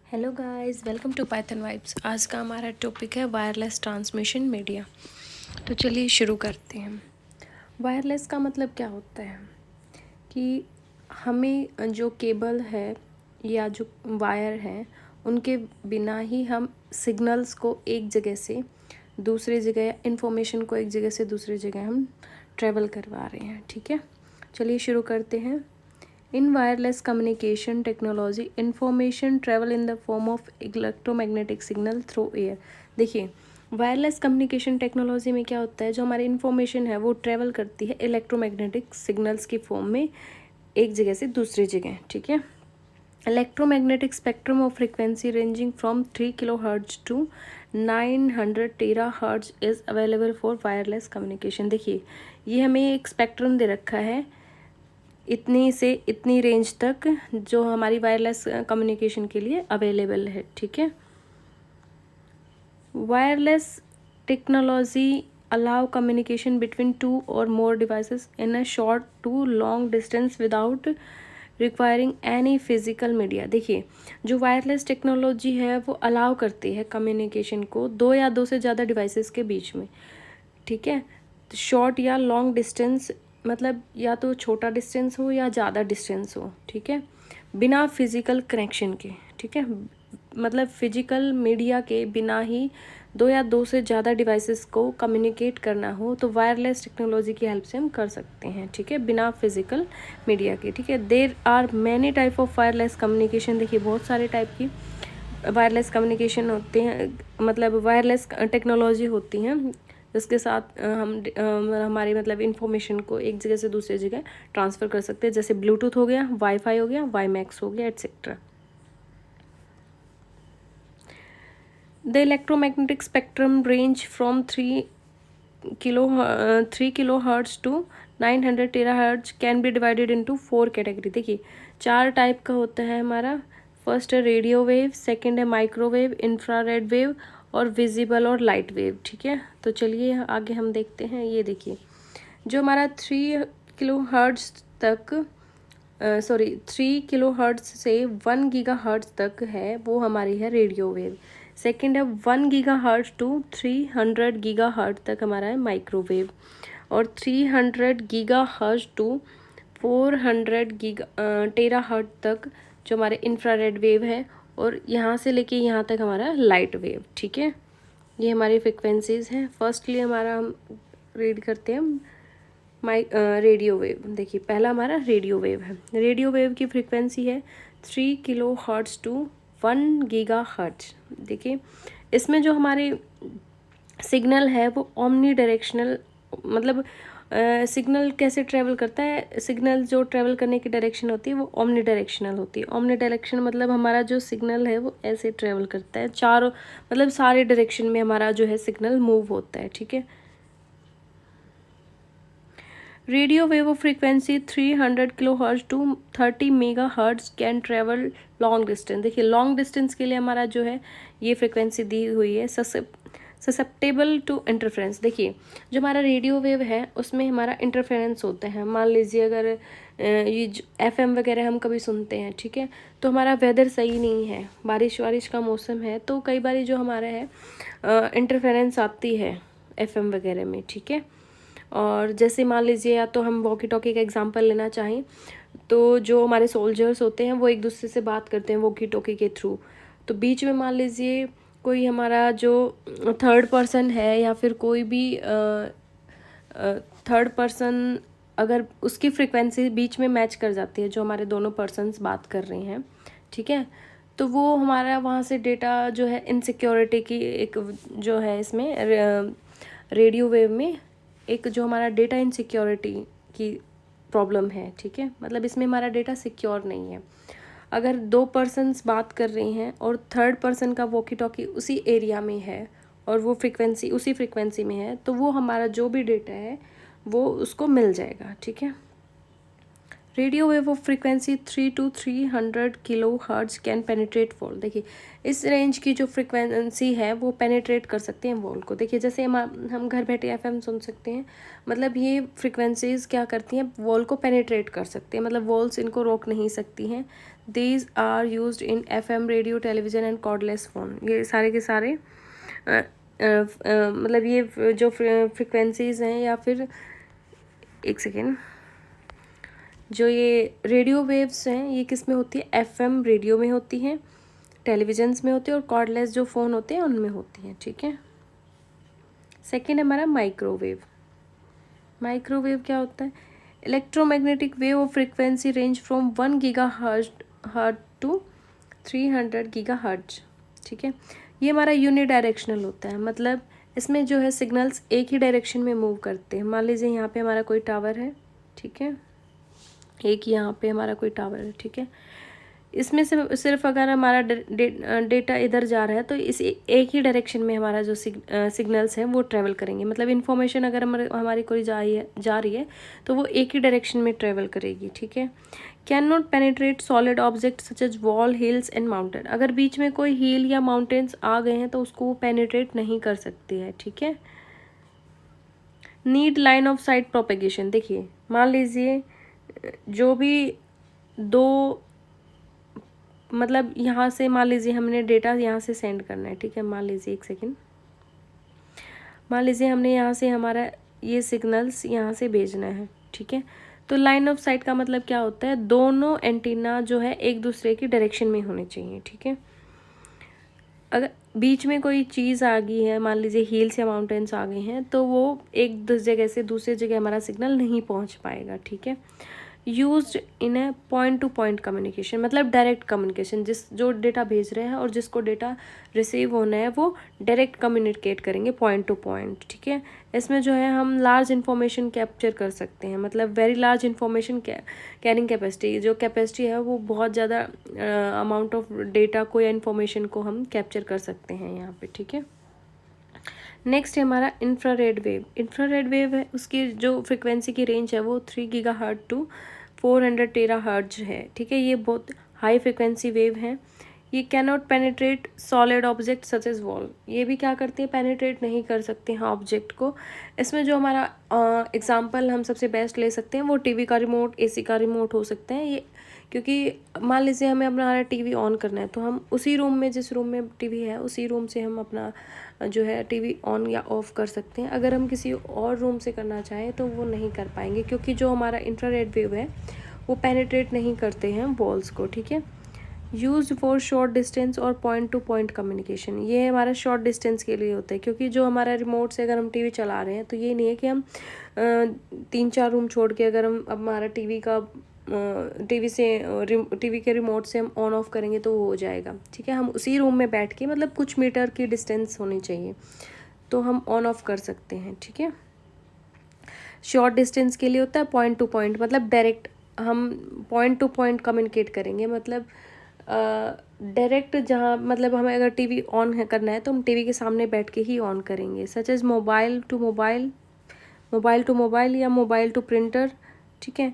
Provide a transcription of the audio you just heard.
Hello guys, welcome to Python Vibes. आज का हमारा टॉपिक है वायरलेस ट्रांसमिशन मीडिया। तो चलिए शुरू करते हैं। वायरलेस का मतलब क्या होता है कि हमें जो केबल है या जो वायर है उनके बिना ही हम सिग्नल्स को एक जगह से दूसरी जगह, इंफॉर्मेशन को एक जगह से दूसरी जगह हम ट्रैवल करवा रहे हैं। ठीक है, चलिए शुरू करते हैं। In wireless communication technology, information travel in the form of electromagnetic signal through air। देखिए, वायरलेस कम्युनिकेशन टेक्नोलॉजी में क्या होता है, जो हमारी इन्फॉर्मेशन है वो ट्रेवल करती है इलेक्ट्रोमैग्नेटिक सिग्नल्स की फॉर्म में एक जगह से दूसरी जगह। ठीक है, electromagnetic spectrum of frequency ranging from 3 kilohertz to 900 terahertz is available for wireless communication. देखिए, ये हमें एक स्पेक्ट्रम दे रखा है इतनी से इतनी रेंज तक जो हमारी वायरलेस कम्युनिकेशन के लिए अवेलेबल है। ठीक है, wireless technology allow communication between two और more devices in a short to long distance without requiring any physical media. देखिए, जो वायरलेस टेक्नोलॉजी है वो अलाउ करती है कम्युनिकेशन को दो या दो से ज़्यादा डिवाइसेस के बीच में। ठीक है, शॉर्ट या लॉन्ग डिस्टेंस मतलब या तो छोटा डिस्टेंस हो या ज़्यादा डिस्टेंस हो। ठीक है, बिना फिजिकल कनेक्शन के। ठीक है, मतलब फिजिकल मीडिया के बिना ही दो या दो से ज़्यादा डिवाइसेस को कम्युनिकेट करना हो तो वायरलेस टेक्नोलॉजी की हेल्प से हम कर सकते हैं। ठीक है, बिना फिजिकल मीडिया के। ठीक है, there are many type of wireless communication. देखिए, बहुत सारे टाइप की वायरलेस कम्युनिकेशन होते हैं, मतलब वायरलेस टेक्नोलॉजी होती हैं जिसके साथ हम हमारी मतलब इंफॉर्मेशन को एक जगह से दूसरी जगह ट्रांसफ़र कर सकते हैं, जैसे ब्लूटूथ हो गया, वाईफाई हो गया, वाईमैक्स हो गया, etcetera. The electromagnetic spectrum range from 3 kilohertz to 900 terahertz can be divided into 4 category. देखिए, 4 टाइप का होता है हमारा। फर्स्ट है रेडियो वेव, सेकंड है माइक्रोवेव, इंफ्रारेड वेव और विजिबल और लाइट वेव। ठीक है, तो चलिए आगे हम देखते हैं। ये देखिए, जो हमारा 3 किलो हर्ट्ज से 1 गीगा हर्ट्ज तक है वो हमारी है रेडियो वेव। सेकंड है 1 giga hertz to 300 giga hertz तक हमारा है माइक्रोवेव। और 300 गीगा हर्ट्ज टू 400 टेराहर्ट्ज तक जो हमारे इंफ्रारेड वेव है, और यहाँ से लेके यहाँ तक हमारा लाइट वेव। ठीक है, ये हमारी फ्रिक्वेंसीज हैं। फर्स्टली हमारा हम रीड करते हैं रेडियो वेव। देखिए, पहला हमारा रेडियो वेव है। रेडियो वेव की फ्रीक्वेंसी है 3 किलोहर्ट्ज टू 1 गीगा हर्ट्ज। देखिए, इसमें जो हमारे सिग्नल है वो ओमनी डायरेक्शनल, मतलब सिग्नल कैसे ट्रेवल करता है, सिग्नल जो ट्रेवल करने की डायरेक्शन होती है वो ओमनी डायरेक्शनल होती है। ओमनी डायरेक्शन मतलब हमारा जो सिग्नल है वो ऐसे ट्रेवल करता है, चारों मतलब सारे डायरेक्शन में हमारा जो है सिग्नल मूव होता है। ठीक है, radio wave of frequency 300 kilohertz to 30 megahertz can travel long distance. देखिए, लॉन्ग डिस्टेंस के लिए हमारा जो है ये फ्रीक्वेंसी दी हुई है। Susceptible to interference. देखिए, जो हमारा रेडियो वेव है उसमें हमारा इंटरफेरेंस होता है। मान लीजिए अगर ये FM वगैरह हम कभी सुनते हैं, ठीक है, तो हमारा वेदर सही नहीं है, बारिश वारिश का मौसम है, तो कई बार जो हमारा है इंटरफेरेंस आती है FM वगैरह में। ठीक है, और जैसे मान लीजिए, या तो हम वॉकी टॉकी का एग्जांपल लेना चाहें तो जो हमारे सोल्जर्स होते हैं वो एक दूसरे से बात करते हैं वॉकी टॉकी के थ्रू, तो बीच में मान लीजिए कोई हमारा जो थर्ड पर्सन है या फिर कोई भी थर्ड पर्सन, अगर उसकी फ्रिक्वेंसी बीच में मैच कर जाती है जो हमारे दोनों पर्सन्स बात कर रहे हैं, ठीक है, तो वो हमारा वहाँ से डेटा जो है इनसिक्योरिटी की एक जो है इसमें रेडियो वेव में एक जो हमारा डेटा इनसिक्योरिटी की प्रॉब्लम है। ठीक है, मतलब इसमें हमारा डेटा सिक्योर नहीं है। अगर दो पर्सन्स बात कर रहे हैं और थर्ड पर्सन का वॉकी टॉकी उसी एरिया में है और वो फ्रिक्वेंसी उसी फ्रिक्वेंसी में है, तो वो हमारा जो भी डेटा है वो उसको मिल जाएगा। ठीक है, radio wave of frequency 3 to 300 kilohertz can penetrate wall. देखिए, इस रेंज की जो फ्रिक्वेंसी है वो पेनिट्रेट कर सकते हैं वॉल को। देखिए, जैसे हम घर बैठे FM सुन सकते हैं, मतलब ये फ्रिक्वेंसीज क्या करती हैं, वॉल को पेनिट्रेट कर सकते हैं, मतलब वॉल्स इनको रोक नहीं सकती हैं। These are used in FM radio, television and cordless phone. ये सारे के सारे मतलब ये जो फ्रिक्वेंसीज़ हैं, या फिर एक सेकेंड, जो ये रेडियो वेव्स हैं ये किस में होती है? FM रेडियो में होती हैं, टेलीविजन्स में होती है, और कॉर्डलेस जो फ़ोन होते हैं उनमें होती हैं, ठीक है। सेकेंड हमारा माइक्रोवेव। माइक्रोवेव क्या होता है? Electromagnetic wave of frequency range from 1 gigahertz to 300 gigahertz, ठीक है। ये हमारा यूनिडायरेक्शनल होता है, मतलब इसमें जो है सिग्नल्स एक ही डायरेक्शन में मूव करते हैं। मान लीजिए यहाँ पे हमारा कोई टावर है, ठीक है, एक यहाँ पे हमारा कोई टावर है, ठीक है। इसमें से सिर्फ अगर हमारा डेटा इधर जा रहा है तो इस एक ही डायरेक्शन में हमारा जो सिग्नल्स हैं वो ट्रैवल करेंगे। मतलब इन्फॉर्मेशन अगर हमारी कोई जा रही है तो वो एक ही डायरेक्शन में ट्रैवल करेगी, ठीक है। Can not penetrate solid object such as wall, hills and mountain. अगर बीच में कोई हिल या माउंटेन्स आ गए हैं तो उसको वो पेनिट्रेट नहीं कर सकती है, ठीक है। Need line of site propagation. देखिए मान लीजिए जो भी दो, मतलब यहाँ से मान लीजिए हमने डेटा यहाँ से सेंड करना है, ठीक है। मान लीजिए एक सेकेंड, मान लीजिए हमने यहाँ से हमारा ये सिग्नल्स यहाँ से भेजना है, ठीक है। तो लाइन ऑफ साइट का मतलब क्या होता है? दोनों एंटीना जो है एक दूसरे की डायरेक्शन में होने चाहिए, ठीक है। अगर बीच में कोई चीज़ आ गई है, मान लीजिए हिल्स या माउंटेन्स आ गए हैं, तो वो एक जगह से दूसरी जगह हमारा सिग्नल नहीं पहुँच पाएगा, ठीक है। Used in A point two point communication, मतलब डायरेक्ट कम्युनिकेशन, जो डेटा भेज रहे हैं और जिसको डेटा रिसीव होना है वो डायरेक्ट कम्युनिकेट करेंगे पॉइंट टू पॉइंट, ठीक है। इसमें जो है हम लार्ज इन्फॉर्मेशन कैप्चर कर सकते हैं, मतलब very large information carrying capacity, जो कैपेसिटी है वो बहुत ज़्यादा अमाउंट ऑफ डेटा को या इन्फॉर्मेशन को हम कैप्चर कर सकते हैं यहाँ पे, ठीक है। नेक्स्ट है हमारा इंफ्रारेड वेव। इंफ्रारेड वेव है, उसकी जो फ्रिक्वेंसी की रेंज है वो 3 गीगाहर्ट्ज टू 400 टेराहर्ट्ज है, ठीक है। ये बहुत हाई फ्रिक्वेंसी वेव है। ये can not penetrate solid object such as wall. ये भी क्या करती है? पेनिट्रेट नहीं कर सकते हैं ऑब्जेक्ट को। इसमें जो हमारा एग्जांपल हम सबसे बेस्ट ले सकते हैं वो टीवी का रिमोट, एसी का रिमोट हो सकते हैं ये, क्योंकि मान लीजिए हमें अपना टीवी ऑन करना है तो हम उसी रूम में, जिस रूम में टीवी है उसी रूम से हम अपना जो है टीवी ऑन या ऑफ़ कर सकते हैं। अगर हम किसी और रूम से करना चाहें तो वो नहीं कर पाएंगे, क्योंकि जो हमारा इंफ्रारेड वेव है वो पेनिट्रेट नहीं करते हैं वॉल्स को, ठीक है। यूज्ड फॉर शॉर्ट डिस्टेंस और पॉइंट टू पॉइंट कम्युनिकेशन। ये हमारा शॉर्ट डिस्टेंस के लिए होता है, क्योंकि जो हमारा रिमोट से अगर हम टीवी चला रहे हैं तो ये नहीं है कि हम 3-4 रूम छोड़ के अगर हम हमारा टीवी के रिमोट से हम ऑन ऑफ करेंगे तो वो हो जाएगा, ठीक है। हम उसी रूम में बैठ के, मतलब कुछ मीटर की डिस्टेंस होनी चाहिए तो हम ऑन ऑफ कर सकते हैं, ठीक है। शॉर्ट डिस्टेंस के लिए होता है पॉइंट टू पॉइंट, मतलब डायरेक्ट हम पॉइंट टू पॉइंट कम्युनिकेट करेंगे, मतलब डायरेक्ट जहाँ, मतलब हमें अगर टीवी ऑन करना है तो हम टीवी के सामने बैठ के ही ऑन करेंगे, such as mobile to mobile, mobile to mobile या मोबाइल टू प्रिंटर, ठीक है।